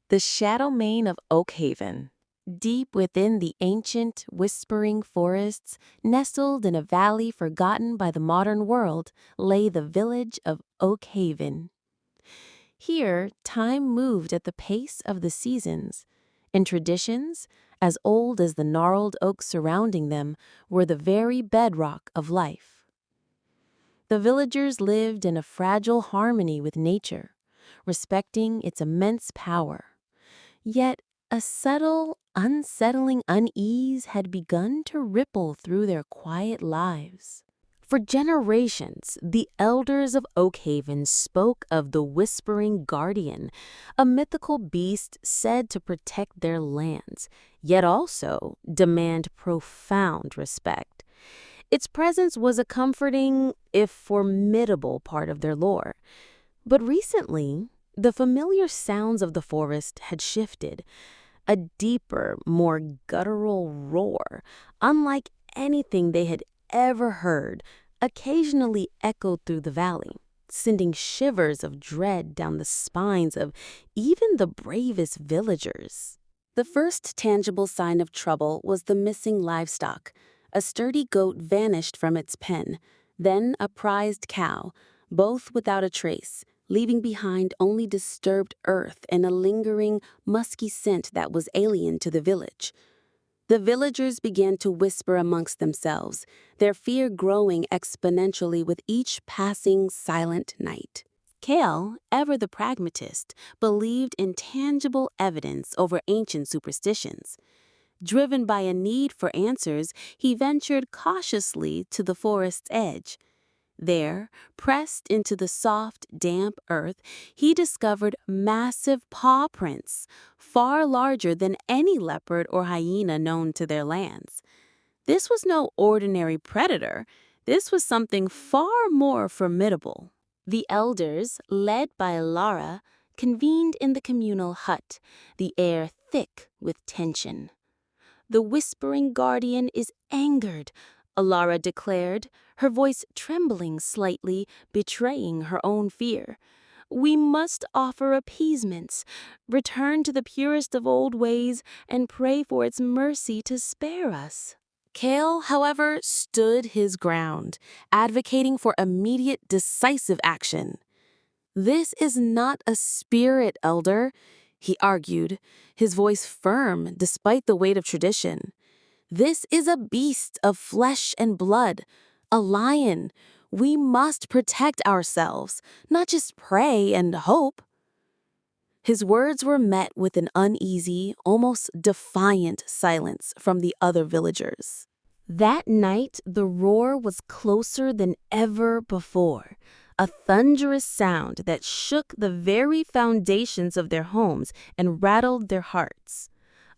The Shadowmane of Oakhaven. Deep within the ancient, whispering forests, nestled in a valley forgotten by the modern world, lay the village of Oakhaven. Here, time moved at the pace of the seasons, and traditions, as old as the gnarled oaks surrounding them, were the very bedrock of life. The villagers lived in a fragile harmony with nature, respecting its immense power. Yet a subtle, unsettling unease had begun to ripple through their quiet lives. For generations, the elders of Oakhaven spoke of the Whispering Guardian, a mythical beast said to protect their lands, yet also demand profound respect. Its presence was a comforting, if formidable, part of their lore. But recently, the familiar sounds of the forest had shifted. A deeper, more guttural roar, unlike anything they had ever heard, occasionally echoed through the valley, sending shivers of dread down the spines of even the bravest villagers. The first tangible sign of trouble was the missing livestock. A sturdy goat vanished from its pen, then a prized cow, both without a trace, leaving behind only disturbed earth and a lingering, musky scent that was alien to the village. The villagers began to whisper amongst themselves, their fear growing exponentially with each passing silent night. Kale, ever the pragmatist, believed in tangible evidence over ancient superstitions. Driven by a need for answers, he ventured cautiously to the forest's edge. There, pressed into the soft, damp earth, he discovered massive paw prints, far larger than any leopard or hyena known to their lands. This was no ordinary predator. This was something far more formidable. The elders, led by Lara, convened in the communal hut, the air thick with tension. "The Whispering Guardian is angered," Alara declared, her voice trembling slightly, betraying her own fear. "We must offer appeasements, return to the purest of old ways, and pray for its mercy to spare us." Kale, however, stood his ground, advocating for immediate, decisive action. "This is not a spirit, Elder," he argued, his voice firm despite the weight of tradition. "This is a beast of flesh and blood, a lion. We must protect ourselves, not just pray and hope." His words were met with an uneasy, almost defiant silence from the other villagers. That night, the roar was closer than ever before, a thunderous sound that shook the very foundations of their homes and rattled their hearts.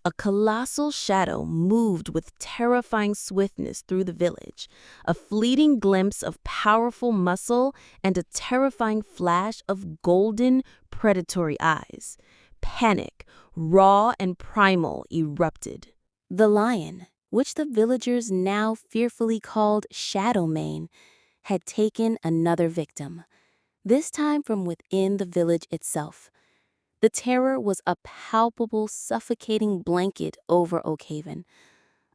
A colossal shadow moved with terrifying swiftness through the village, a fleeting glimpse of powerful muscle and a terrifying flash of golden, predatory eyes. Panic, raw and primal, erupted. The lion, which the villagers now fearfully called Shadowmane, had taken another victim, this time from within the village itself. The terror was a palpable, suffocating blanket over Oakhaven.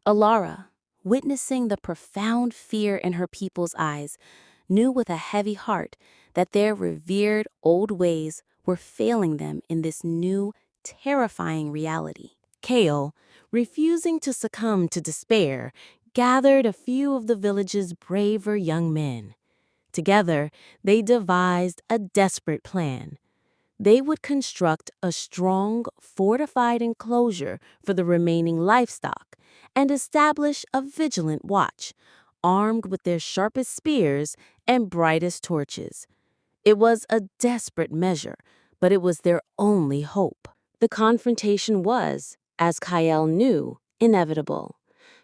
Alara, witnessing the profound fear in her people's eyes, knew with a heavy heart that their revered old ways were failing them in this new, terrifying reality. Kale, refusing to succumb to despair, gathered a few of the village's braver young men. Together, they devised a desperate plan. They would construct a strong, fortified enclosure for the remaining livestock and establish a vigilant watch, armed with their sharpest spears and brightest torches. It was a desperate measure, but it was their only hope. The confrontation was, as Kyle knew, inevitable.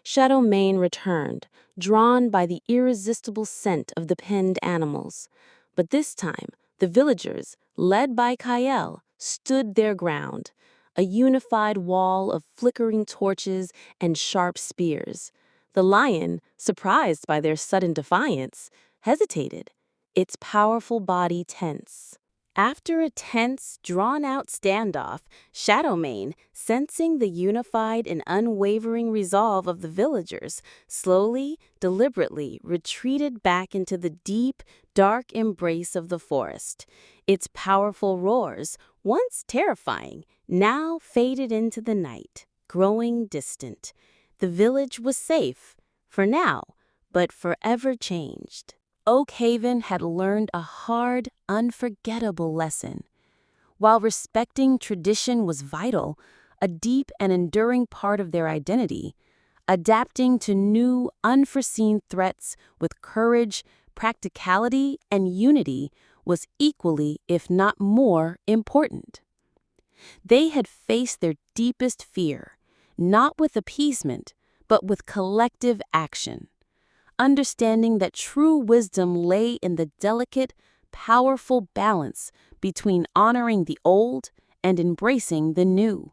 Shadowmane returned, drawn by the irresistible scent of the penned animals. But this time, the villagers, led by Kyle, stood their ground, a unified wall of flickering torches and sharp spears. The lion, surprised by their sudden defiance, hesitated, its powerful body tense. After a tense, drawn-out standoff, Shadowmane, sensing the unified and unwavering resolve of the villagers, slowly, deliberately retreated back into the deep, dark embrace of the forest. Its powerful roars, once terrifying, now faded into the night, growing distant. The village was safe, for now, but forever changed. Oakhaven had learned a hard, unforgettable lesson. While respecting tradition was vital, a deep and enduring part of their identity, adapting to new, unforeseen threats with courage, practicality, and unity was equally, if not more, important. They had faced their deepest fear, not with appeasement, but with collective action, understanding that true wisdom lay in the delicate, powerful balance between honoring the old and embracing the new.